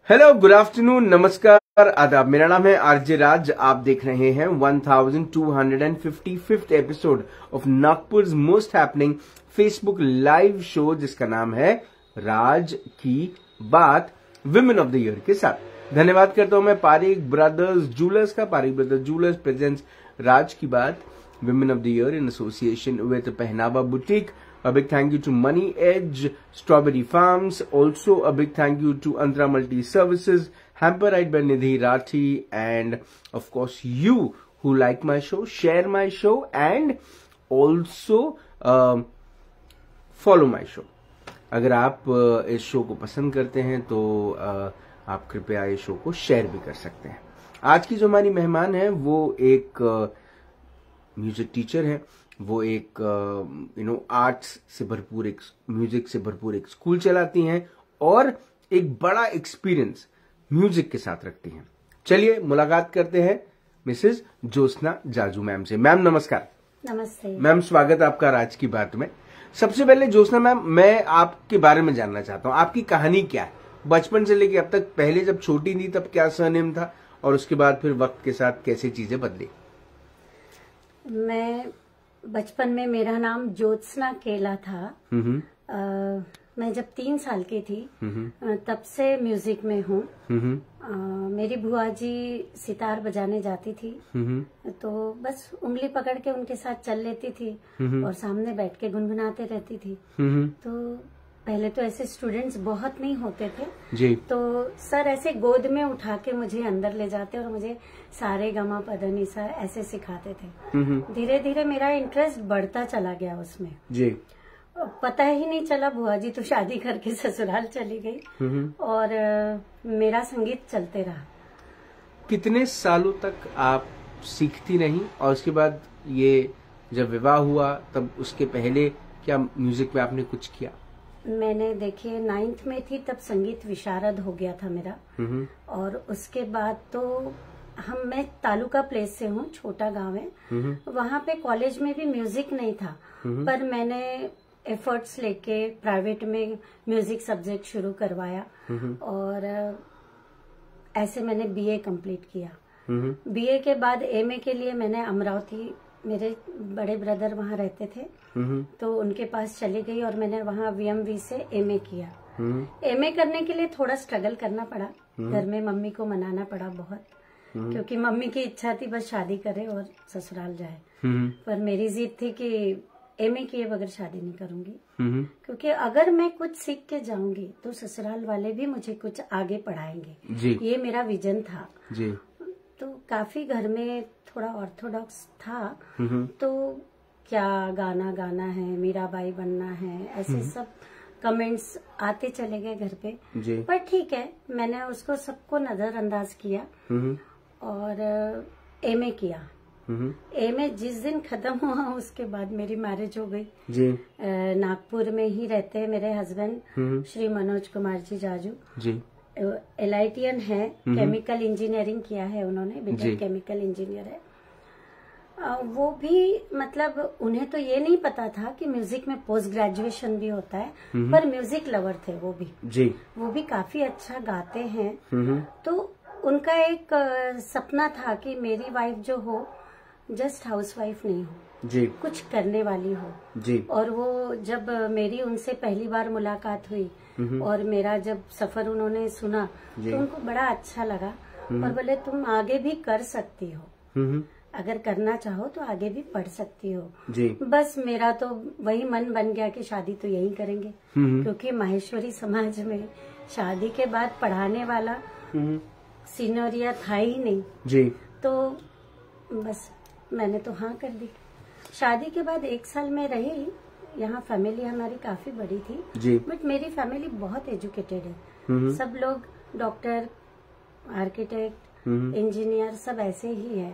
Hello, good afternoon, नमस्कार, आदाब। मेरा नाम है आरजे राज। आप देख रहे हैं 1255th episode of Nagpur most happening Facebook live show, जिसका नाम है राज की बात, विमेन ऑफ द ईयर के साथ। धन्यवाद करता हूं मैं पारिक ब्रदर्स जूलर्स का। पारिक ब्रदर्स जूलर्स प्रेजेंट्स राज की बात, women of the year in association with पहनावा boutique. A big thank you to Money Edge, Strawberry Farms. Also a big thank you to Antra Multi Services, Hamperite by Nidhi Rathi, and of course you who like my show, share my show, and also follow my show. अगर आप इस show को पसंद करते हैं तो आप कृपया इस शो को शेयर भी कर सकते हैं. आज की जो हमारी मेहमान है वो एक म्यूजिक टीचर है. वो एक आर्ट्स से भरपूर, एक म्यूजिक से भरपूर एक स्कूल चलाती हैं और एक बड़ा एक्सपीरियंस म्यूजिक के साथ रखती हैं. चलिए मुलाकात करते हैं मिसेस ज्योत्सना जाजू मैम से. मैम नमस्कार. नमस्ते मैम, स्वागत आपका राज की बात में. सबसे पहले ज्योत्सना मैम, मैं आपके बारे में जानना चाहता हूँ, आपकी कहानी क्या है बचपन से लेके अब तक. पहले जब छोटी थी तब क्या सरनेम था, और उसके बाद फिर वक्त के साथ कैसे चीजें बदली? मैं बचपन में मेरा नाम ज्योत्सना केला था. मैं जब 3 साल की थी तब से म्यूजिक में हूँ. मेरी बुआ जी सितार बजाने जाती थी, तो बस उंगली पकड़ के उनके साथ चल लेती थी और सामने बैठ के गुनगुनाते रहती थी. तो पहले तो ऐसे स्टूडेंट्स बहुत नहीं होते थे जी. तो सर ऐसे गोद में उठा के मुझे अंदर ले जाते और मुझे सारे गमा पधनी सा ऐसे सिखाते थे. धीरे धीरे मेरा इंटरेस्ट बढ़ता चला गया उसमें जी. पता ही नहीं चला, बुआ जी तो शादी करके ससुराल चली गई और मेरा संगीत चलते रहा. कितने सालों तक आप सीखती रही, और उसके बाद ये जब विवाह हुआ तब उसके पहले क्या म्यूजिक में आपने कुछ किया? मैंने देखिए 9th में थी तब संगीत विशारद हो गया था मेरा. और उसके बाद तो मैं तालुका प्लेस से हूँ, छोटा गांव है. वहाँ पे कॉलेज में भी म्यूजिक नहीं था, पर मैंने एफर्ट्स लेके प्राइवेट में म्यूजिक सब्जेक्ट शुरू करवाया और ऐसे मैंने बीए कंप्लीट किया. बीए के बाद एमए के लिए मैंने अमरावती, मेरे बड़े ब्रदर वहाँ रहते थे तो उनके पास चली गई और मैंने वहाँ वीएमवी से एमए किया. एमए करने के लिए थोड़ा स्ट्रगल करना पड़ा. घर में मम्मी को मनाना पड़ा बहुत, क्योंकि मम्मी की इच्छा थी बस शादी करे और ससुराल जाए. पर मेरी जिद थी कि एमए किए बगैर शादी नहीं करूंगी, क्योंकि अगर मैं कुछ सीख के जाऊंगी तो ससुराल वाले भी मुझे कुछ आगे पढ़ाएंगे जी. ये मेरा विजन था जी. तो काफी घर में थोड़ा ऑर्थोडॉक्स था. तो क्या गाना है, मीराबाई बनना है, ऐसे सब कमेंट्स आते चले गए घर पे जी. पर ठीक है, मैंने उसको सबको नजरअंदाज किया और एमए किया. एमए जिस दिन खत्म हुआ उसके बाद मेरी मैरिज हो गई जी. नागपुर में ही रहते हैं मेरे हस्बैंड श्री मनोज कुमार जी जाजू जी. LITN है, केमिकल इंजीनियरिंग किया है उन्होंने, बीटेक केमिकल इंजीनियर है. वो भी मतलब उन्हें तो ये नहीं पता था कि म्यूजिक में पोस्ट ग्रेजुएशन भी होता है, पर म्यूजिक लवर थे वो भी जी. वो भी काफी अच्छा गाते हैं. तो उनका एक सपना था कि मेरी वाइफ जो हो जस्ट हाउसवाइफ नहीं हो जी, कुछ करने वाली हो जी. और वो जब मेरी उनसे पहली बार मुलाकात हुई और मेरा जब सफर उन्होंने सुना तो उनको बड़ा अच्छा लगा और बोले तुम आगे भी कर सकती हो, अगर करना चाहो तो आगे भी पढ़ सकती हो जी. बस मेरा तो वही मन बन गया कि शादी तो यही करेंगे, क्योंकि माहेश्वरी समाज में शादी के बाद पढ़ाने वाला सीनियरिया था ही नहीं जी. तो बस मैंने तो हाँ कर दी. शादी के बाद 1 साल में रही यहाँ. फैमिली हमारी काफी बड़ी थी जी. बट मेरी फैमिली बहुत एजुकेटेड है. सब लोग डॉक्टर, आर्किटेक्ट, इंजीनियर सब ऐसे ही है.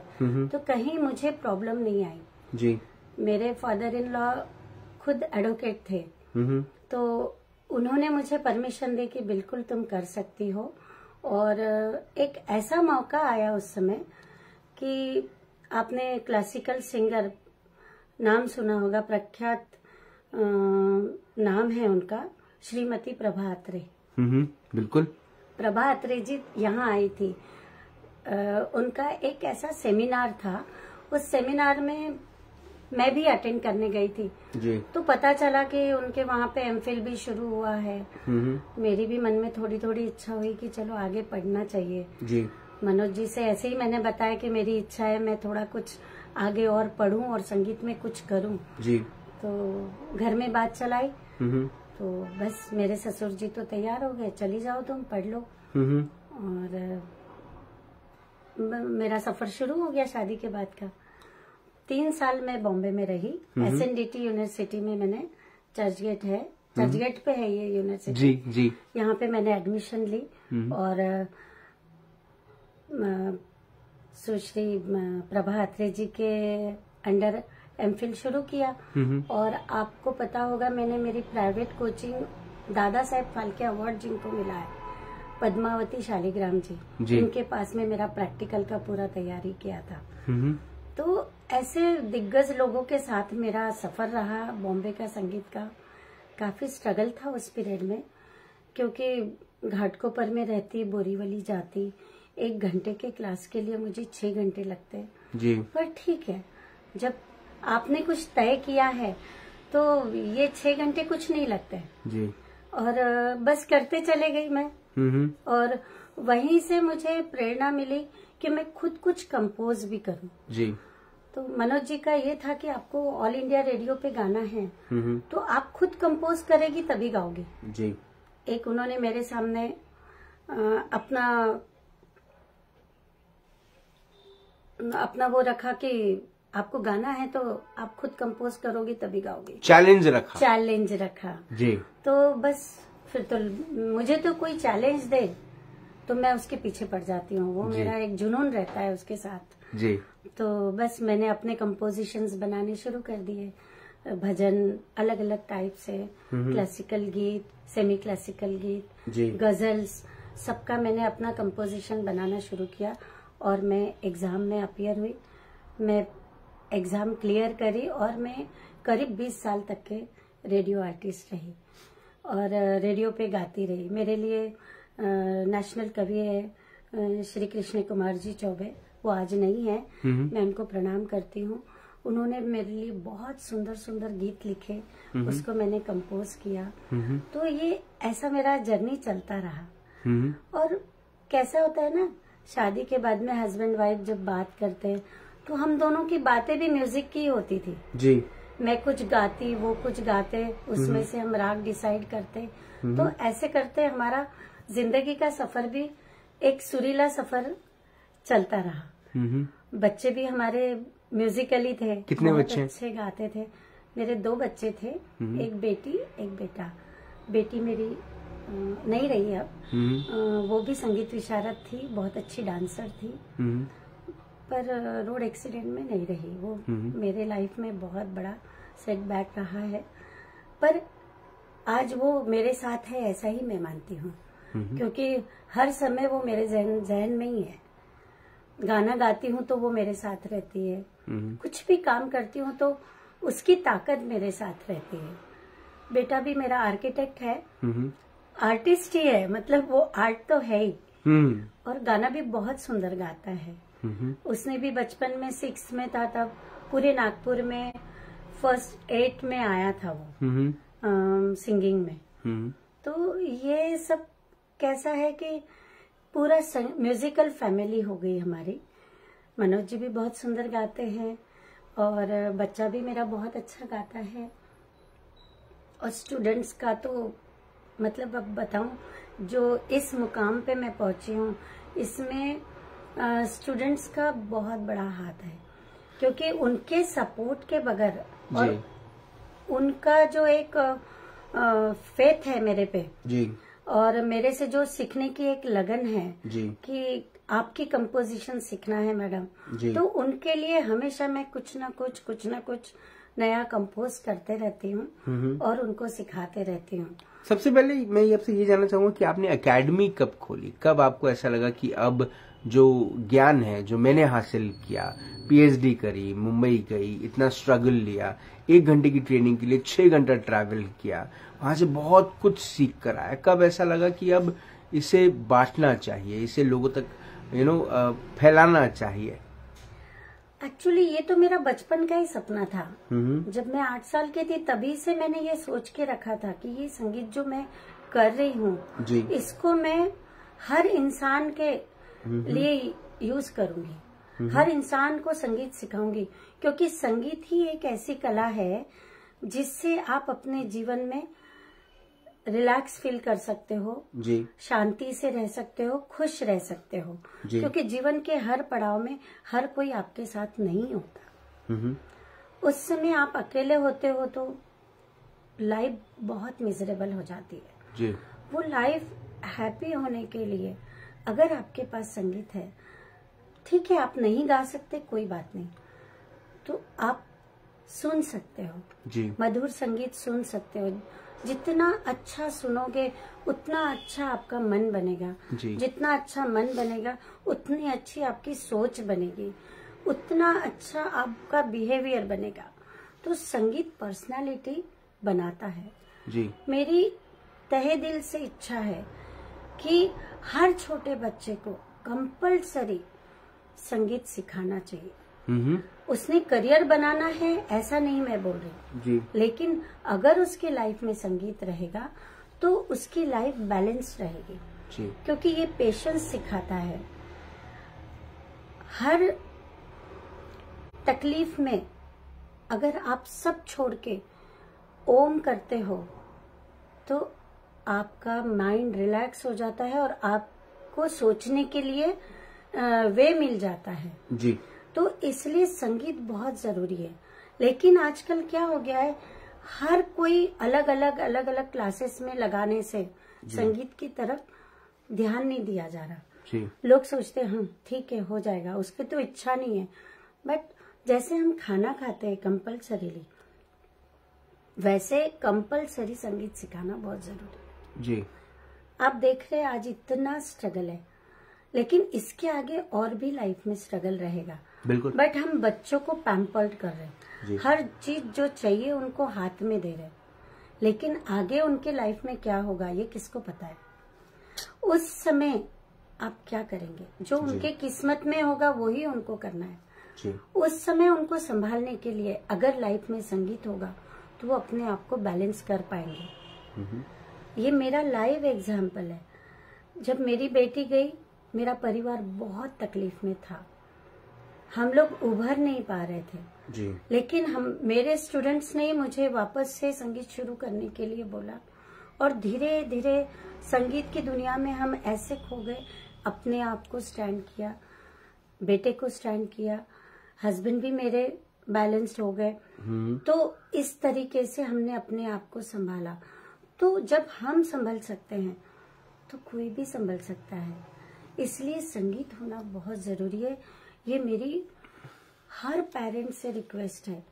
तो कहीं मुझे प्रॉब्लम नहीं आई जी. मेरे फादर इन लॉ खुद एडवोकेट थे तो उन्होंने मुझे परमिशन दी कि बिल्कुल तुम कर सकती हो. और एक ऐसा मौका आया उस समय कि आपने क्लासिकल सिंगर नाम सुना होगा, प्रख्यात नाम है उनका, श्रीमती प्रभा अत्रे. बिल्कुल. प्रभा अत्रे जी यहाँ आई थी, उनका एक ऐसा सेमिनार था, उस सेमिनार में मैं भी अटेंड करने गई थी जी। तो पता चला कि उनके वहाँ पे एमफिल भी शुरू हुआ है। मेरी भी मन में थोड़ी थोड़ी इच्छा हुई कि चलो आगे पढ़ना चाहिए जी। मनोज जी से ऐसे ही मैंने बताया कि मेरी इच्छा है मैं थोड़ा कुछ आगे और पढूं और संगीत में कुछ करूं जी। तो घर में बात चलाई तो बस मेरे ससुर जी तो तैयार हो गए, चली जाओ तुम पढ़ लो। और मेरा सफर शुरू हो गया शादी के बाद का। 3 साल मैं बॉम्बे में रही, SNDT यूनिवर्सिटी में मैंने, चर्चगेट है, चर्चगेट पे है ये यूनिवर्सिटी जी जी। यहाँ पे मैंने एडमिशन ली और सुश्री प्रभा अत्रे जी के अंडर एमफिल शुरू किया। और आपको पता होगा मैंने मेरी private coaching Dada Saheb Phalke award जिनको मिला है, पद्मावती शालिग्राम जी, इनके पास में मेरा प्रैक्टिकल का पूरा तैयारी किया था। तो ऐसे दिग्गज लोगों के साथ मेरा सफर रहा बॉम्बे का संगीत का। काफी स्ट्रगल था उस पीरियड में, क्योंकि घाटकोपर में रहती, बोरीवली जाती, 1 घंटे के क्लास के लिए मुझे 6 घंटे लगते जी। पर ठीक है, जब आपने कुछ तय किया है तो ये 6 घंटे कुछ नहीं लगते जी। और बस करते चले गई मैं। और वहीं से मुझे प्रेरणा मिली कि मैं खुद कुछ कंपोज भी करूं जी। तो मनोज जी का ये था कि आपको ऑल इंडिया रेडियो पे गाना है तो आप खुद कंपोज करेगी तभी गाओगे जी। एक उन्होंने मेरे सामने अपना वो रखा कि आपको गाना है तो आप खुद कंपोज करोगे तभी गाओगे। चैलेंज रखा जी। तो बस फिर तो मुझे तो कोई चैलेंज दे तो मैं उसके पीछे पड़ जाती हूँ, वो मेरा एक जुनून रहता है उसके साथ जी। तो बस मैंने अपने कंपोजिशंस बनाने शुरू कर दिए, भजन अलग अलग टाइप से, क्लासिकल गीत, सेमी क्लासिकल गीत, गजल्स, सबका मैंने अपना कंपोजिशन बनाना शुरू किया। और मैं एग्जाम में अपीयर हुई, मैं एग्जाम क्लियर करी और मैं करीब 20 साल तक के रेडियो आर्टिस्ट रही और रेडियो पे गाती रही। मेरे लिए नेशनल कवि है श्री कृष्ण कुमार जी चौबे, वो आज नहीं है, मैं उनको प्रणाम करती हूँ। उन्होंने मेरे लिए बहुत सुंदर सुंदर गीत लिखे, उसको मैंने कंपोज किया। तो ये ऐसा मेरा जर्नी चलता रहा। और कैसा होता है ना, शादी के बाद में हस्बैंड वाइफ जब बात करते हैं तो हम दोनों की बातें भी म्यूजिक की होती थी जी। मैं कुछ गाती, वो कुछ गाते, उसमें से हम राग डिसाइड करते। तो ऐसे करते हमारा जिंदगी का सफर भी एक सुरीला सफर चलता रहा। बच्चे भी हमारे म्यूजिकली थे, कितने बच्चे? अच्छे गाते थे। मेरे 2 बच्चे थे, एक बेटी एक बेटा। बेटी मेरी नहीं रही अब, वो भी संगीत विशारद थी, बहुत अच्छी डांसर थी, पर रोड एक्सीडेंट में नहीं रही। वो मेरे लाइफ में बहुत बड़ा सेटबैक रहा है, पर आज वो मेरे साथ है ऐसा ही मैं मानती हूँ, क्योंकि हर समय वो मेरे जहन में ही है। गाना गाती हूँ तो वो मेरे साथ रहती है, कुछ भी काम करती हूँ तो उसकी ताकत मेरे साथ रहती है। बेटा भी मेरा आर्किटेक्ट है, आर्टिस्ट ही है, मतलब वो आर्ट तो है ही, और गाना भी बहुत सुंदर गाता है। उसने भी बचपन में 6 में था तब पूरे नागपुर में फर्स्ट 8 में आया था वो सिंगिंग में। तो ये सब कैसा है कि पूरा म्यूजिकल फैमिली हो गई हमारी। मनोज जी भी बहुत सुंदर गाते हैं और बच्चा भी मेरा बहुत अच्छा गाता है। और स्टूडेंट्स का तो मतलब अब बताऊं, जो इस मुकाम पे मैं पहुंची हूँ इसमें स्टूडेंट्स का बहुत बड़ा हाथ है, क्योंकि उनके सपोर्ट के बगैर और उनका जो एक फेथ है मेरे पे जी, और मेरे से जो सीखने की एक लगन है जी, कि आपकी कंपोजिशन सीखना है मैडम, तो उनके लिए हमेशा मैं कुछ ना कुछ नया कंपोज करते रहती हूँ और उनको सिखाते रहती हूँ। सबसे पहले मैं आपसे ये जानना चाहूंगा कि आपने एकेडमी कब खोली, कब आपको ऐसा लगा कि अब जो ज्ञान है जो मैंने हासिल किया, पीएचडी करी, मुंबई गई, इतना स्ट्रगल लिया, 1 घंटे की ट्रेनिंग के लिए 6 घंटा ट्रैवल किया, वहां से बहुत कुछ सीख कर आया, कब ऐसा लगा कि अब इसे बांटना चाहिए, इसे लोगों तक फैलाना चाहिए? एक्चुअली ये तो मेरा बचपन का ही सपना था। जब मैं 8 साल की थी तभी से मैंने ये सोच के रखा था कि ये संगीत जो मैं कर रही हूँ इसको मैं हर इंसान के लिए यूज करूंगी, हर इंसान को संगीत सिखाऊंगी, क्योंकि संगीत ही एक ऐसी कला है जिससे आप अपने जीवन में रिलैक्स फील कर सकते हो जी, शांति से रह सकते हो, खुश रह सकते हो, क्योंकि जीवन के हर पड़ाव में हर कोई आपके साथ नहीं होता। उस समय आप अकेले होते हो तो लाइफ बहुत मिजरेबल हो जाती है जी। वो लाइफ हैप्पी होने के लिए अगर आपके पास संगीत है, ठीक है आप नहीं गा सकते कोई बात नहीं, तो आप सुन सकते हो जी, मधुर संगीत सुन सकते हो। जितना अच्छा सुनोगे उतना अच्छा आपका मन बनेगा, जितना अच्छा मन बनेगा उतनी अच्छी आपकी सोच बनेगी, उतना अच्छा आपका बिहेवियर बनेगा। तो संगीत पर्सनालिटी बनाता है जी। मेरी तहे दिल से इच्छा है कि हर छोटे बच्चे को कंपल्सरी संगीत सिखाना चाहिए। उसने करियर बनाना है ऐसा नहीं मैं बोल रही जी, लेकिन अगर उसके लाइफ में संगीत रहेगा तो उसकी लाइफ बैलेंस रहेगी जी, क्योंकि ये पेशेंस सिखाता है। हर तकलीफ में अगर आप सब छोड़ के ओम करते हो तो आपका माइंड रिलैक्स हो जाता है और आपको सोचने के लिए वे मिल जाता है जी। तो इसलिए संगीत बहुत जरूरी है। लेकिन आजकल क्या हो गया है, हर कोई अलग अलग क्लासेस में लगाने से संगीत की तरफ ध्यान नहीं दिया जा रहा जी। लोग सोचते हैं ठीक है हो जाएगा, उसकी तो इच्छा नहीं है, बट जैसे हम खाना खाते हैं कंपल्सरीली, वैसे कंपल्सरी संगीत सिखाना बहुत जरूरी है जी। आप देख रहे हैं आज इतना स्ट्रगल है, लेकिन इसके आगे और भी लाइफ में स्ट्रगल रहेगा बिल्कुल। बट हम बच्चों को पैम्पर्ड कर रहे हैं, हर चीज जो चाहिए उनको हाथ में दे रहे हैं, लेकिन आगे उनके लाइफ में क्या होगा ये किसको पता है। उस समय आप क्या करेंगे, जो उनके किस्मत में होगा वही उनको करना है जी। उस समय उनको संभालने के लिए अगर लाइफ में संगीत होगा तो वो अपने आप को बैलेंस कर पाएंगे। ये मेरा लाइव एग्जाम्पल है। जब मेरी बेटी गई मेरा परिवार बहुत तकलीफ में था, हम लोग उभर नहीं पा रहे थे जी। लेकिन मेरे स्टूडेंट्स ने मुझे वापस से संगीत शुरू करने के लिए बोला और धीरे धीरे संगीत की दुनिया में हम ऐसे खो गए, अपने आप को स्टैंड किया, बेटे को स्टैंड किया, हस्बैंड भी मेरे बैलेंस्ड हो गए। तो इस तरीके से हमने अपने आप को संभाला। तो जब हम संभल सकते हैं तो कोई भी संभल सकता है, इसलिए संगीत होना बहुत जरूरी है। ये मेरी हर पेरेंट से रिक्वेस्ट है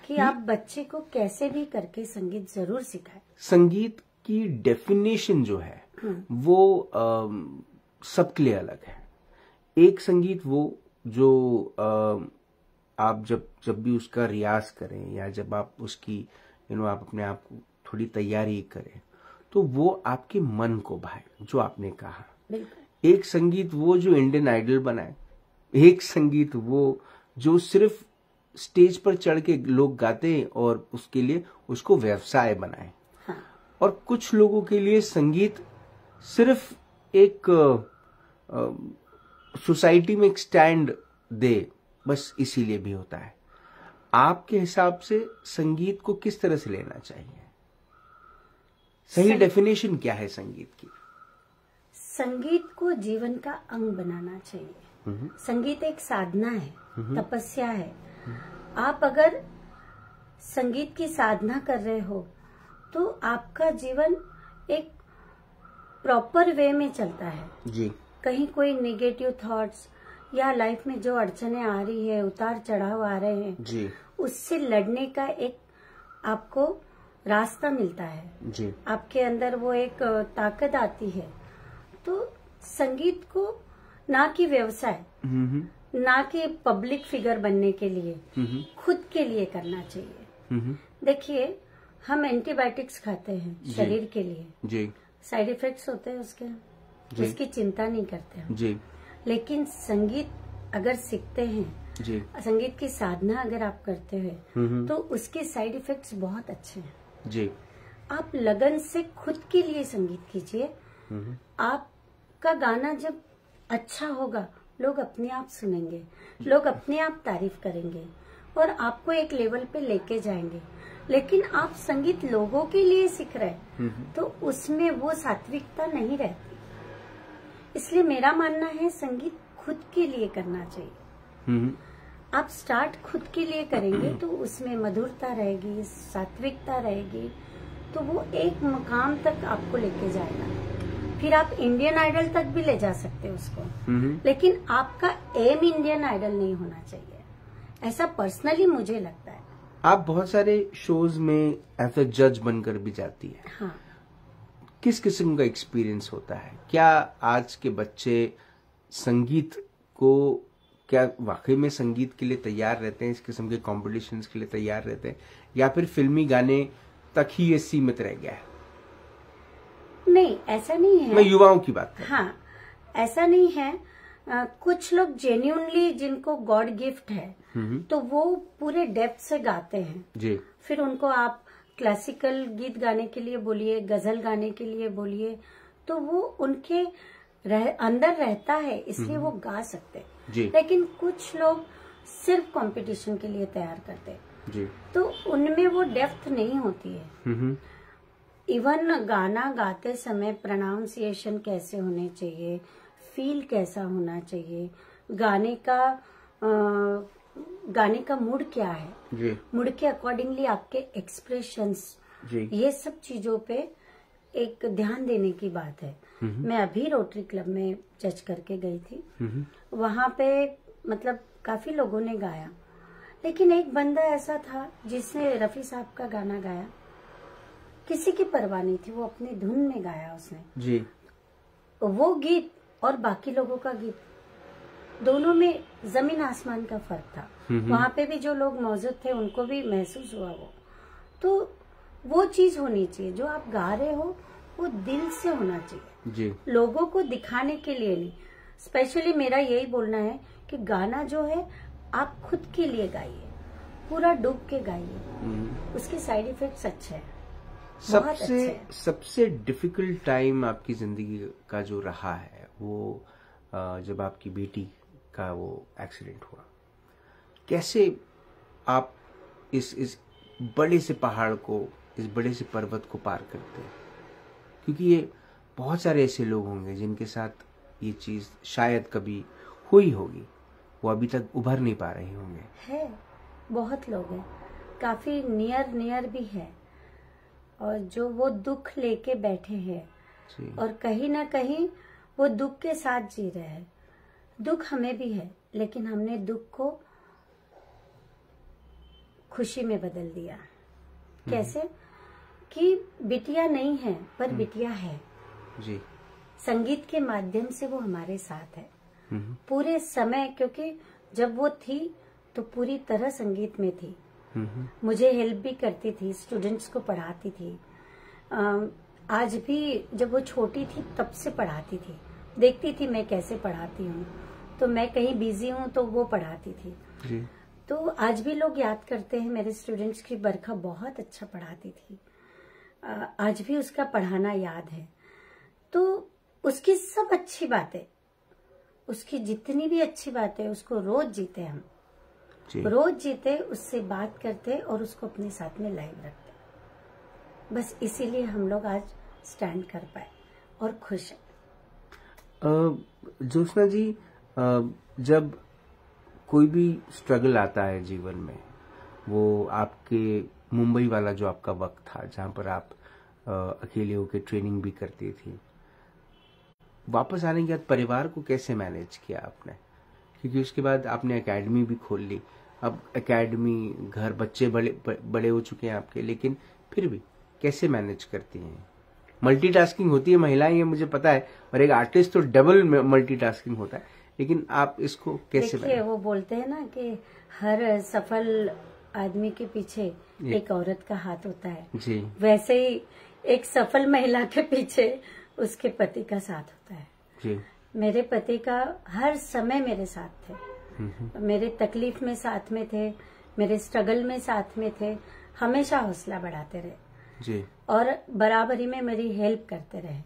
कि आप बच्चे को कैसे भी करके संगीत जरूर सिखाएं। संगीत की डेफिनेशन जो है वो सबके लिए अलग है। एक संगीत वो जो आप जब भी उसका रियाज करें या जब आप उसकी आप अपने आप को थोड़ी तैयारी करें तो वो आपके मन को भाए, जो आपने कहा। एक संगीत वो जो इंडियन आइडल बनाए, एक संगीत वो जो सिर्फ स्टेज पर चढ़ के लोग गाते हैं और उसके लिए उसको व्यवसाय बनाए। हाँ। और कुछ लोगों के लिए संगीत सिर्फ एक सोसाइटी में एक स्टैंड दे, बस इसीलिए भी होता है। आपके हिसाब से संगीत को किस तरह से लेना चाहिए? सही डेफिनेशन क्या है संगीत की? संगीत को जीवन का अंग बनाना चाहिए। संगीत एक साधना है, तपस्या है। आप अगर संगीत की साधना कर रहे हो तो आपका जीवन एक प्रॉपर वे में चलता है जी। कहीं कोई नेगेटिव थॉट्स या लाइफ में जो अड़चने आ रही है, उतार चढ़ाव आ रहे हैं जी, उससे लड़ने का एक आपको रास्ता मिलता है जी। आपके अंदर वो एक ताकत आती है। तो संगीत को ना कि व्यवसाय, ना कि पब्लिक फिगर बनने के लिए, खुद के लिए करना चाहिए। देखिए हम एंटीबायोटिक्स खाते हैं शरीर के लिए जी। साइड इफेक्ट्स होते हैं उसके उसकी चिंता नहीं करते हम जी। लेकिन संगीत अगर सीखते हैं जी। संगीत की साधना अगर आप करते हैं तो उसके साइड इफेक्ट्स बहुत अच्छे हैं जी। आप लगन से खुद के लिए संगीत कीजिए। आपका गाना जब अच्छा होगा लोग अपने आप सुनेंगे, लोग अपने आप तारीफ करेंगे और आपको एक लेवल पे लेके जाएंगे। लेकिन आप संगीत लोगों के लिए सीख रहे तो उसमें वो सात्विकता नहीं रहती। इसलिए मेरा मानना है संगीत खुद के लिए करना चाहिए। आप स्टार्ट खुद के लिए करेंगे तो उसमें मधुरता रहेगी, सात्विकता रहेगी, तो वो एक मकाम तक आपको लेके जाएगा। फिर आप इंडियन आइडल तक भी ले जा सकते हैं उसको। लेकिन आपका एम इंडियन आइडल नहीं होना चाहिए, ऐसा पर्सनली मुझे लगता है। आप बहुत सारे शोज में एज अ जज बनकर भी जाती है। हाँ। किस किस्म का एक्सपीरियंस होता है? क्या आज के बच्चे संगीत को क्या वाकई में संगीत के लिए तैयार रहते हैं, इस किस्म के कॉम्पिटिशन्स के लिए तैयार रहते हैं, या फिर फिल्मी गाने तक ही ये सीमित रह गया है? नहीं, ऐसा नहीं है। मैं युवाओं की बात कर। हाँ, ऐसा नहीं है। कुछ लोग जेन्युइनली जिनको गॉड गिफ्ट है तो वो पूरे डेप्थ से गाते हैं जी। फिर उनको आप क्लासिकल गीत गाने के लिए बोलिए, गजल गाने के लिए बोलिए, तो वो उनके अंदर रहता है, इसलिए वो गा सकते जी। लेकिन कुछ लोग सिर्फ कंपटीशन के लिए तैयार करते जी। तो उनमें वो डेप्थ नहीं होती है। इवन गाना गाते समय प्रोनाउंसिएशन कैसे होने चाहिए, फील कैसा होना चाहिए, गाने का मूड क्या है जी। मूड के अकॉर्डिंगली आपके एक्सप्रेशंस, ये सब चीजों पे एक ध्यान देने की बात है। मैं अभी रोटरी क्लब में जज करके गई थी। वहां पे मतलब काफी लोगों ने गाया, लेकिन एक बंदा ऐसा था जिसने रफी साहब का गाना गाया, किसी की परवाह नहीं थी, वो अपनी धुन में गाया उसने जी। वो गीत और बाकी लोगों का गीत, दोनों में जमीन आसमान का फर्क था। वहां पे भी जो लोग मौजूद थे उनको भी महसूस हुआ वो। तो वो चीज होनी चाहिए, जो आप गा रहे हो वो दिल से होना चाहिए जी। लोगों को दिखाने के लिए नहीं। स्पेशली मेरा यही बोलना है कि गाना जो है आप खुद के लिए गाइए, पूरा डूब के गाइए, उसके साइड इफेक्ट्स अच्छे हैं। सबसे डिफिकल्ट टाइम आपकी जिंदगी का जो रहा है वो जब आपकी बेटी का वो एक्सीडेंट हुआ, कैसे आप इस बड़े से पहाड़ को, इस बड़े से पर्वत को पार करते हैं? क्योंकि ये बहुत सारे ऐसे लोग होंगे जिनके साथ ये चीज शायद कभी हुई होगी, वो अभी तक उभर नहीं पा रहे होंगे। है, बहुत लोग हैं, काफी नियर भी है, और जो वो दुख लेके बैठे हैं और कहीं ना कहीं वो दुख के साथ जी रहे हैं। दुख हमें भी है, लेकिन हमने दुख को खुशी में बदल दिया। कैसे? कि बिटिया नहीं है पर बिटिया है जी। संगीत के माध्यम से वो हमारे साथ है पूरे समय, क्योंकि जब वो थी तो पूरी तरह संगीत में थी। मुझे हेल्प भी करती थी, स्टूडेंट्स को पढ़ाती थी। आज भी जब वो छोटी थी तब से पढ़ाती थी, देखती थी मैं कैसे पढ़ाती हूँ, तो मैं कहीं बिजी हूँ तो वो पढ़ाती थी जी। तो आज भी लोग याद करते हैं मेरे स्टूडेंट्स की, बरखा बहुत अच्छा पढ़ाती थी। आज भी उसका पढ़ाना याद है। तो उसकी सब अच्छी बातें, उसकी जितनी भी अच्छी बातें, उसको रोज जीते हम, रोज जीते, उससे बात करते और उसको अपने साथ में लाइव रखते। बस इसीलिए हम लोग आज स्टैंड कर पाए और खुश हैं। ज्योत्सना जी, जब कोई भी स्ट्रगल आता है जीवन में, वो आपके मुंबई वाला जो आपका वक्त था जहां पर आप अकेले होकर ट्रेनिंग भी करती थी, वापस आने के बाद परिवार को कैसे मैनेज किया आपने? क्योंकि उसके बाद आपने एकेडमी भी खोल ली, अब एकेडमी, घर, बच्चे बड़े हो चुके हैं आपके, लेकिन फिर भी कैसे मैनेज करती हैं? मल्टीटास्किंग होती है महिलाएं, ये मुझे पता है, और एक आर्टिस्ट तो डबल मल्टीटास्किंग होता है, लेकिन आप इसको कैसे? देखिए, वो बोलते हैं ना कि हर सफल आदमी के पीछे एक औरत का हाथ होता है जी। वैसे ही एक सफल महिला के पीछे उसके पति का साथ होता है। जी। मेरे पति का हर समय मेरे साथ थे, मेरे तकलीफ में साथ में थे, मेरे स्ट्रगल में साथ में थे, हमेशा हौसला बढ़ाते रहे जी। और बराबरी में मेरी हेल्प करते रहे।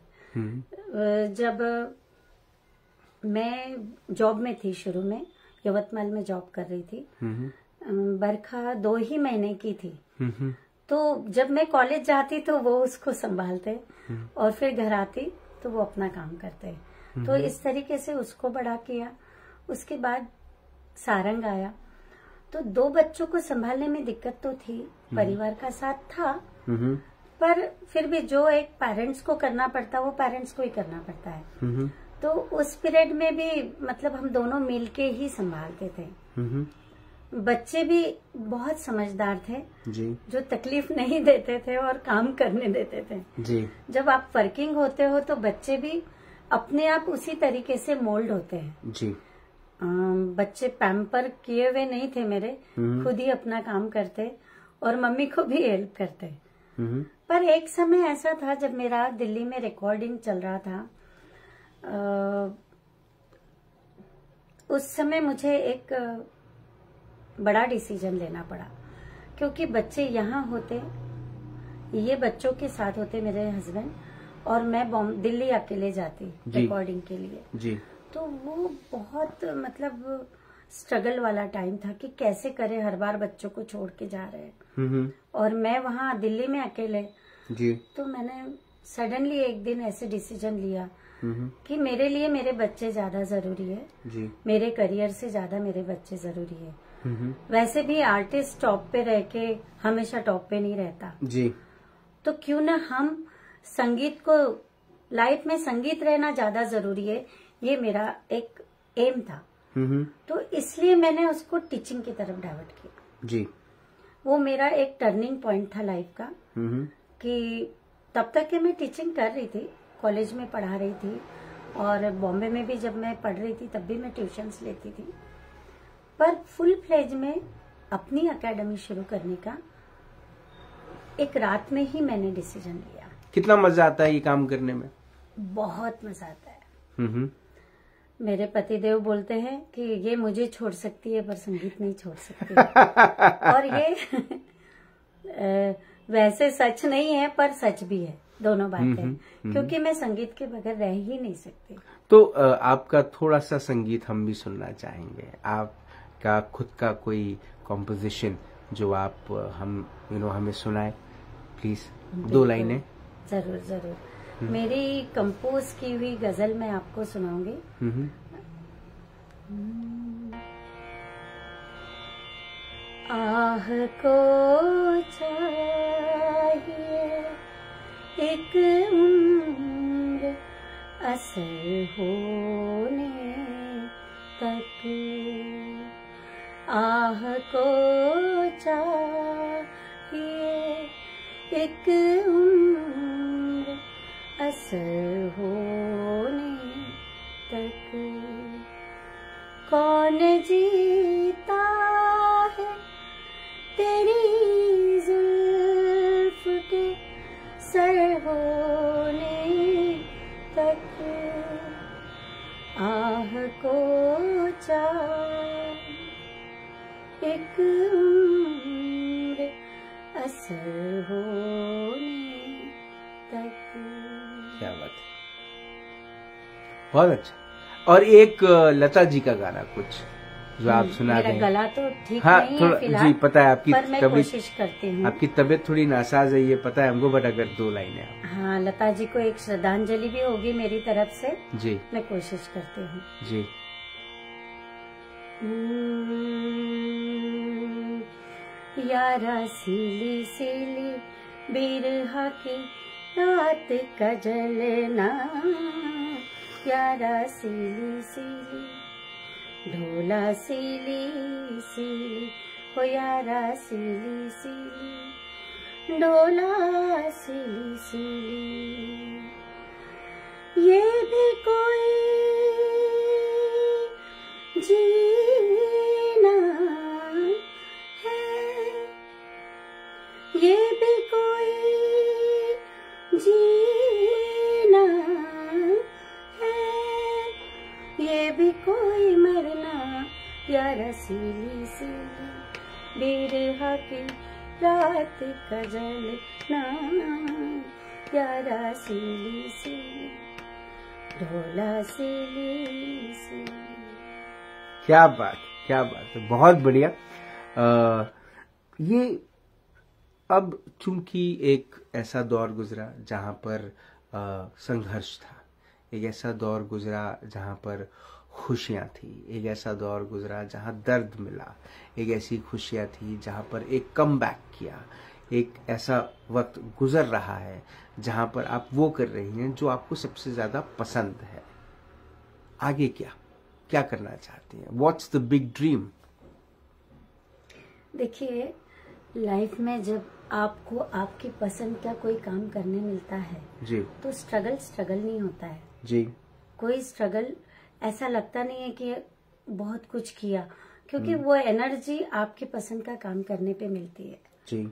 जब मैं जॉब में थी, शुरू में यवतमाल में जॉब कर रही थी, बरखा 2 ही महीने की थी, तो जब मैं कॉलेज जाती तो वो उसको संभालते और फिर घर आती तो वो अपना काम करते। तो इस तरीके से उसको बड़ा किया। उसके बाद सारंग आया तो 2 बच्चों को संभालने में दिक्कत तो थी, परिवार का साथ था, पर फिर भी जो एक पेरेंट्स को करना पड़ता वो पेरेंट्स को ही करना पड़ता है। तो उस पीरियड में भी मतलब हम दोनों मिलके ही संभालते थे। बच्चे भी बहुत समझदार थे जी। जो तकलीफ नहीं देते थे और काम करने देते थे जी। जब आप वर्किंग होते हो तो बच्चे भी अपने आप उसी तरीके से मोल्ड होते हैं जी। बच्चे पैम्पर किए हुए नहीं थे मेरे, खुद ही अपना काम करते और मम्मी को भी हेल्प करते। पर एक समय ऐसा था जब मेरा दिल्ली में रिकॉर्डिंग चल रहा था, उस समय मुझे एक बड़ा डिसीजन लेना पड़ा क्योंकि बच्चे यहाँ होते, ये बच्चों के साथ होते मेरे हस्बैंड, और मैं दिल्ली अकेले जाती रिकॉर्डिंग के लिए जी। तो वो बहुत मतलब स्ट्रगल वाला टाइम था कि कैसे करे, हर बार बच्चों को छोड़ के जा रहे हैं और मैं वहाँ दिल्ली में अकेले जी। तो मैंने सडनली एक दिन ऐसे डिसीजन लिया कि मेरे लिए मेरे बच्चे ज्यादा जरूरी है जी। मेरे करियर से ज्यादा मेरे बच्चे जरूरी है। वैसे भी आर्टिस्ट टॉप पे रह के हमेशा टॉप पे नहीं रहता जी। तो क्यों ना हम संगीत को, लाइफ में संगीत रहना ज्यादा जरूरी है, ये मेरा एक एम था। तो इसलिए मैंने उसको टीचिंग की तरफ डाइवर्ट किया जी। वो मेरा एक टर्निंग पॉइंट था लाइफ का कि तब तक के मैं टीचिंग कर रही थी, कॉलेज में पढ़ा रही थी और बॉम्बे में भी जब मैं पढ़ रही थी तब भी मैं ट्यूशन्स लेती थी, पर फुल फ्लेज में अपनी एकेडमी शुरू करने का एक रात में ही मैंने डिसीजन लिया। कितना मजा आता है ये काम करने में? बहुत मजा आता है। मेरे पतिदेव बोलते हैं कि ये मुझे छोड़ सकती है पर संगीत नहीं छोड़ सकती और ये वैसे सच नहीं है पर सच भी है, दोनों बातें क्योंकि मैं संगीत के बगैर रह ही नहीं सकती। तो आपका थोड़ा सा संगीत हम भी सुनना चाहेंगे, आपका खुद का कोई कॉम्पोजिशन जो आप हमें सुनाए प्लीज, 2 लाइनें। जरूर जरूर। मेरी कंपोज की हुई गजल मैं आपको सुनाऊंगी। आह को चाहिए एक उम्र असर होने तक, आह को चाहिए एक उम्र असर होने तक, कौन जीता है तेरी जुल्फ के सर होने तक, आह को चाह एक उम्र असर होने तक। क्या बात है, बहुत अच्छा। और एक लता जी का गाना कुछ जो आप सुना रहे हैं। मेरा गला तो ठीक हाँ, नहीं थोड़ा है फिलहाल, जी पता है आपकी पर मैं तबीयत, कोशिश करती हूँ। आपकी तबीयत थोड़ी नासाज है ये पता है हमको, बट अगर 2 लाइनें आप। हाँ, लता जी को एक श्रद्धांजलि भी होगी मेरी तरफ से जी। मैं कोशिश करती हूँ जी। यारा सीली सीली बिरहा की रात का जलना, यारा सीली सीली ढोला सीली सीली, हो यारा सीली सीली ढोला सीली सीली, ये भी कोई जीना है, ये भी कोई जीना है, ये भी कोई मरना या रसीली सी बिरहा की रात का जलना या रसीली सी ढोला सीली सी। क्या बात, क्या बात है, बहुत बढ़िया। ये अब चूंकि एक ऐसा दौर गुजरा जहां पर संघर्ष था, एक ऐसा दौर गुजरा जहां पर खुशियां थी, एक ऐसा दौर गुजरा जहां दर्द मिला, एक ऐसी खुशियां थी जहां पर एक कमबैक किया, एक ऐसा वक्त गुजर रहा है जहां पर आप वो कर रही हैं जो आपको सबसे ज्यादा पसंद है। आगे क्या क्या करना चाहती हैं? What's the big dream? देखिए, लाइफ में जब आपको आपकी पसंद का कोई काम करने मिलता है जी, तो स्ट्रगल नहीं होता है जी, कोई स्ट्रगल ऐसा लगता नहीं है कि बहुत कुछ किया, क्योंकि वो एनर्जी आपकी पसंद का काम करने पे मिलती है जी।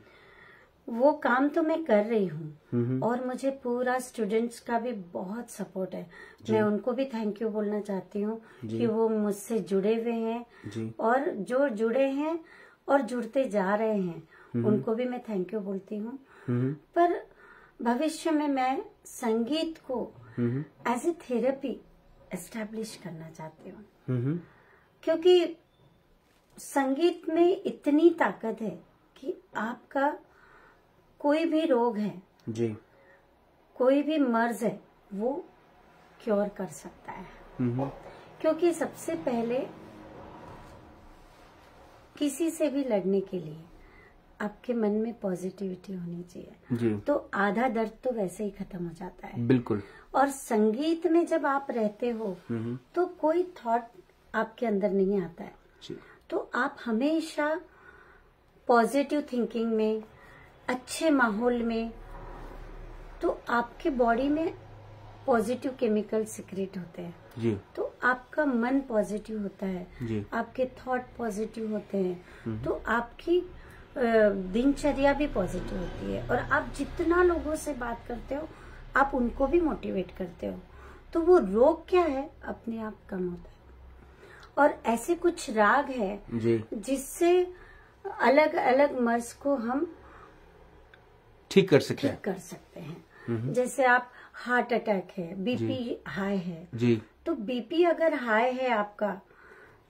वो काम तो मैं कर रही हूँ और मुझे पूरा स्टूडेंट्स का भी बहुत सपोर्ट है। मैं उनको भी थैंक यू बोलना चाहती हूँ कि वो मुझसे जुड़े हुए हैं जी। और जो जुड़े हैं और जुड़ते जा रहे हैं उनको भी मैं थैंक यू बोलती हूँ। पर भविष्य में मैं संगीत को एज ए थेरेपी एस्टैब्लिश करना चाहती हूँ, क्योंकि संगीत में इतनी ताकत है कि आपका कोई भी रोग है जी, कोई भी मर्ज है वो क्योर कर सकता है। क्योंकि सबसे पहले किसी से भी लड़ने के लिए आपके मन में पॉजिटिविटी होनी चाहिए जी। तो आधा दर्द तो वैसे ही खत्म हो जाता है। बिल्कुल। और संगीत में जब आप रहते हो तो कोई थॉट आपके अंदर नहीं आता है जी। तो आप हमेशा पॉजिटिव थिंकिंग में, अच्छे माहौल में, तो आपके बॉडी में पॉजिटिव केमिकल सिक्रेट होते हैं जी। तो आपका मन पॉजिटिव होता है जी। आपके थॉट पॉजिटिव होते हैं तो आपकी दिनचर्या भी पॉजिटिव होती है और आप जितना लोगों से बात करते हो आप उनको भी मोटिवेट करते हो तो वो रोग क्या है अपने आप कम होता है। और ऐसे कुछ राग है जी। जिससे अलग अलग मर्ज को हम ठीक कर सकते हैं। जैसे आप हार्ट अटैक है, बीपी हाई है जी, तो बीपी अगर हाई है आपका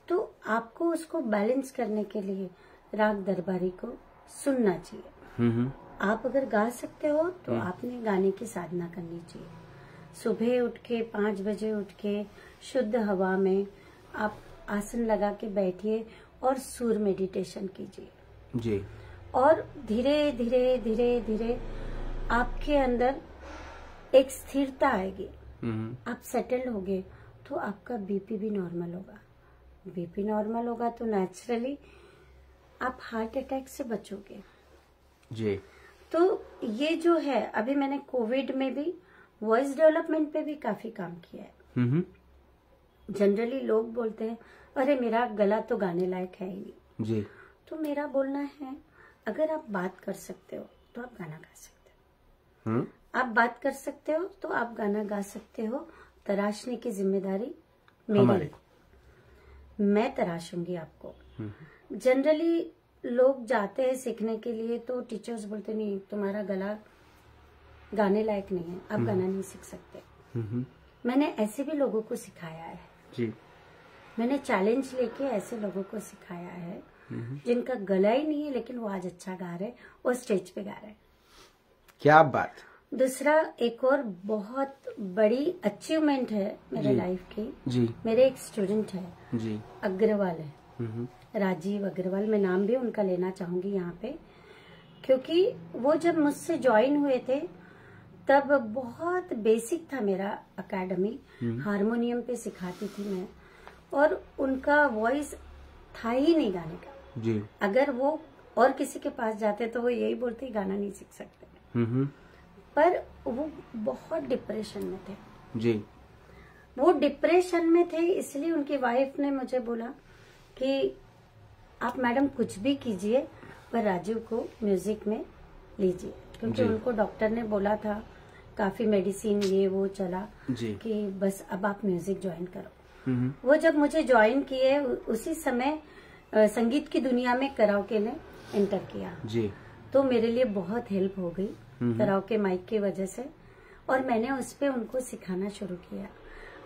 तो आपको उसको बैलेंस करने के लिए राग दरबारी को सुनना चाहिए। आप अगर गा सकते हो तो आपने गाने की साधना करनी चाहिए। सुबह उठ के 5 बजे उठ के शुद्ध हवा में आप आसन लगा के बैठिए और सुर मेडिटेशन कीजिए जी। और धीरे धीरे धीरे धीरे आपके अंदर एक स्थिरता आएगी। आप सेटल्ड होगे तो आपका बीपी भी नॉर्मल होगा। बीपी नॉर्मल होगा तो नेचुरली आप हार्ट अटैक से बचोगे जी। तो ये जो है, अभी मैंने कोविड में भी वॉइस डेवलपमेंट पे भी काफी काम किया है। जनरली लोग बोलते हैं अरे मेरा गला तो गाने लायक है ही नहीं जी। तो मेरा बोलना है अगर आप बात कर सकते हो तो आप गाना गा सकते हो। आप बात कर सकते हो तो आप गाना गा सकते हो। तराशने की जिम्मेदारी मेरी, मैं तराशूंगी आपको। जनरली लोग जाते हैं सीखने के लिए तो टीचर्स बोलते नहीं तुम्हारा गला गाने लायक नहीं है, आप गाना नहीं सीख सकते। मैंने ऐसे भी लोगों को सिखाया है जी। मैंने चैलेंज लेके ऐसे लोगों को सिखाया है जिनका गला ही नहीं है लेकिन वो आज अच्छा गा रहे और स्टेज पे गा रहे। क्या बात। दूसरा एक और बहुत बड़ी अचीवमेंट है मेरे लाइफ की जी। मेरे एक स्टूडेंट है जी, अग्रवाल है, राजीव अग्रवाल। मैं नाम भी उनका लेना चाहूंगी यहाँ पे क्योंकि वो जब मुझसे ज्वाइन हुए थे तब बहुत बेसिक था मेरा एकेडमी। हारमोनियम पे सिखाती थी मैं और उनका वॉइस था ही नहीं गाने का जी। अगर वो और किसी के पास जाते तो वो यही बोलते गाना नहीं सीख सकते। पर वो बहुत डिप्रेशन में थे जी। वो डिप्रेशन में थे इसलिए उनकी वाइफ ने मुझे बोला कि आप मैडम कुछ भी कीजिए पर राजीव को म्यूजिक में लीजिए क्योंकि उनको डॉक्टर ने बोला था काफी मेडिसिन ये वो चला जी। कि बस अब आप म्यूजिक ज्वाइन करो। वो जब मुझे ज्वाइन किए उसी समय संगीत की दुनिया में कराओके ने एंटर किया जी। तो मेरे लिए बहुत हेल्प हो गई कराओके माइक की वजह से, और मैंने उस पे उनको सिखाना शुरू किया।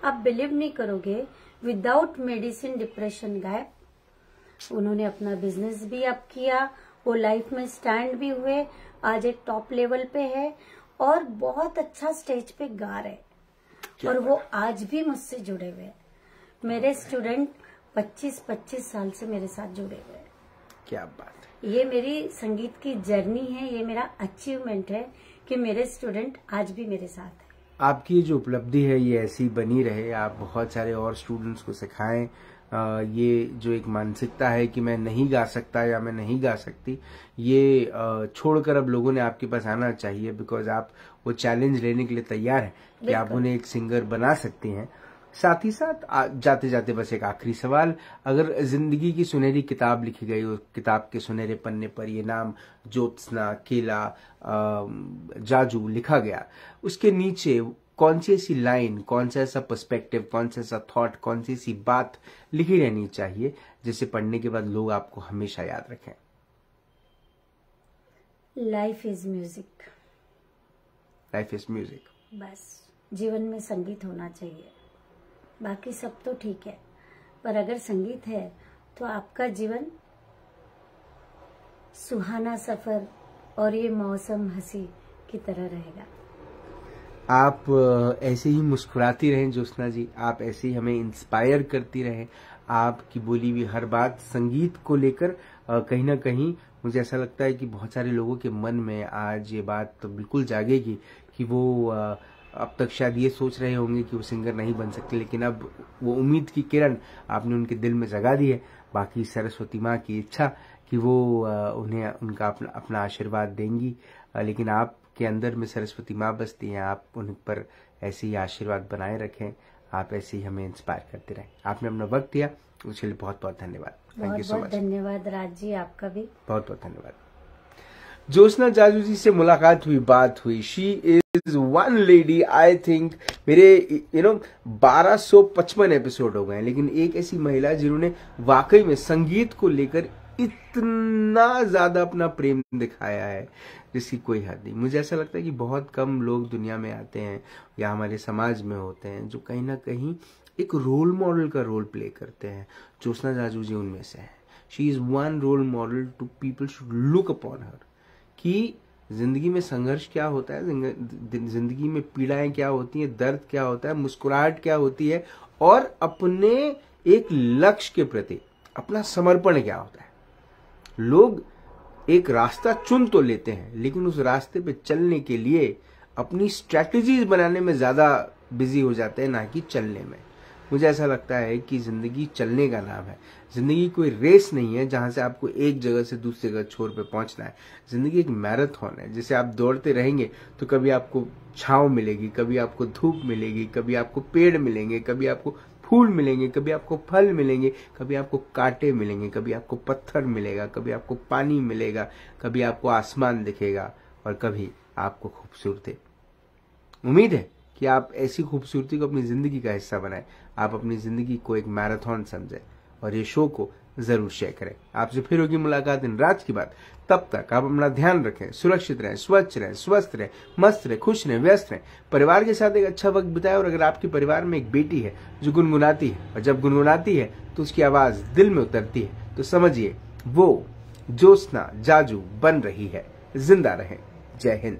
आप बिलीव नहीं करोगे, विदाउट मेडिसिन डिप्रेशन गायब। उन्होंने अपना बिजनेस भी अप किया, वो लाइफ में स्टैंड भी हुए, आज एक टॉप लेवल पे है और बहुत अच्छा स्टेज पे गा रहे, और वो आज भी मुझसे जुड़े हुए। मेरे स्टूडेंट 25 साल से मेरे साथ जुड़े हुए हैं। क्या बात है। ये मेरी संगीत की जर्नी है, ये मेरा अचीवमेंट है कि मेरे स्टूडेंट आज भी मेरे साथ हैं। आपकी जो उपलब्धि है ये ऐसी बनी रहे, आप बहुत सारे और स्टूडेंट्स को सिखाएं। ये जो एक मानसिकता है कि मैं नहीं गा सकता या मैं नहीं गा सकती, ये छोड़कर अब लोगों ने आपके पास आना चाहिए, बिकॉज आप वो चैलेंज लेने के लिए तैयार हैं कि आप उन्हें एक सिंगर बना सकती हैं। साथ ही साथ जाते जाते बस एक आखिरी सवाल, अगर जिंदगी की सुनहरी किताब लिखी गई, उस किताब के सुनहरे पन्ने पर ये नाम ज्योत्सना, केला, जाजू लिखा गया, उसके नीचे कौन सी ऐसी लाइन, कौन सा ऐसा पर्सपेक्टिव, कौन सा ऐसा थॉट, कौन सी ऐसी बात लिखी रहनी चाहिए जिसे पढ़ने के बाद लोग आपको हमेशा याद रखें? Life is music. Life is music. बस जीवन में संगीत होना चाहिए, बाकी सब तो ठीक है, पर अगर संगीत है तो आपका जीवन सुहाना सफर और ये मौसम हंसी की तरह रहेगा। आप ऐसे ही मुस्कुराती रहें ज्योत्सना जी, आप ऐसे ही हमें इंस्पायर करती रहें। आपकी बोली हुई हर बात संगीत को लेकर कहीं ना कहीं मुझे ऐसा लगता है कि बहुत सारे लोगों के मन में आज ये बात तो बिल्कुल जागेगी कि वो अब तक शायद ये सोच रहे होंगे कि वो सिंगर नहीं बन सकते, लेकिन अब वो उम्मीद की किरण आपने उनके दिल में जगा दी है। बाकी सरस्वती माँ की इच्छा कि वो उन्हें उनका अपना आशीर्वाद देंगी, लेकिन आपके अंदर में सरस्वती माँ बसती हैं। आप उन पर ऐसे ही आशीर्वाद बनाए रखें, आप ऐसे ही हमें इंस्पायर करते रहें। आपने अपना वक्त दिया उसके लिए बहुत बहुत धन्यवाद। Thank you so much. धन्यवाद राज जी, आपका भी बहुत बहुत धन्यवाद। ज्योत्सना जाजू जी से मुलाकात हुई, बात हुई। She is one lady, I think मेरे 1255 एपिसोड हो गए, लेकिन एक ऐसी महिला जिन्होंने वाकई में संगीत को लेकर इतना ज्यादा अपना प्रेम दिखाया है जिसकी कोई हद नहीं। मुझे ऐसा लगता है कि बहुत कम लोग दुनिया में आते हैं या हमारे समाज में होते हैं जो कहीं ना कहीं एक रोल मॉडल का रोल प्ले करते हैं। ज्योत्सना जाजू जी उनमें से है। She is one role model to people should look upon her, कि जिंदगी में संघर्ष क्या होता है, जिंदगी में पीड़ाएं क्या होती हैं, दर्द क्या होता है, मुस्कुराहट क्या होती है, और अपने एक लक्ष्य के प्रति अपना समर्पण क्या होता है। लोग एक रास्ता चुन तो लेते हैं, लेकिन उस रास्ते पे चलने के लिए अपनी स्ट्रैटेजीज बनाने में ज्यादा बिजी हो जाते हैं, ना कि चलने में। मुझे ऐसा लगता है कि जिंदगी चलने का नाम है। जिंदगी कोई रेस नहीं है जहां से आपको एक जगह से दूसरी जगह छोर पे पहुंचना है। जिंदगी एक मैराथन है, जिसे आप दौड़ते रहेंगे तो कभी आपको छांव मिलेगी, कभी आपको धूप मिलेगी, कभी आपको पेड़ मिलेंगे, कभी आपको फूल मिलेंगे, कभी आपको फल मिलेंगे, कभी आपको कांटे मिलेंगे, कभी आपको पत्थर मिलेगा, कभी आपको पानी मिलेगा, कभी आपको आसमान दिखेगा, और कभी आपको खूबसूरती। उम्मीद है कि आप ऐसी खूबसूरती को अपनी जिंदगी का हिस्सा बनाएं, आप अपनी जिंदगी को एक मैराथन समझें, और ये शो को जरूर शेयर करें। आपसे फिर होगी मुलाकात इन राज की बात। तब तक आप अपना ध्यान रखें, सुरक्षित रहें, स्वच्छ रहें, स्वस्थ रहें, मस्त रहें, खुश रहें, व्यस्त रहें, परिवार के साथ एक अच्छा वक्त बिताएं। और अगर आपके परिवार में एक बेटी है जो गुनगुनाती है, और जब गुनगुनाती है तो उसकी आवाज दिल में उतरती है, तो समझिए वो ज्योत्सना जाजू बन रही है। जिंदा रहें। जय हिंद।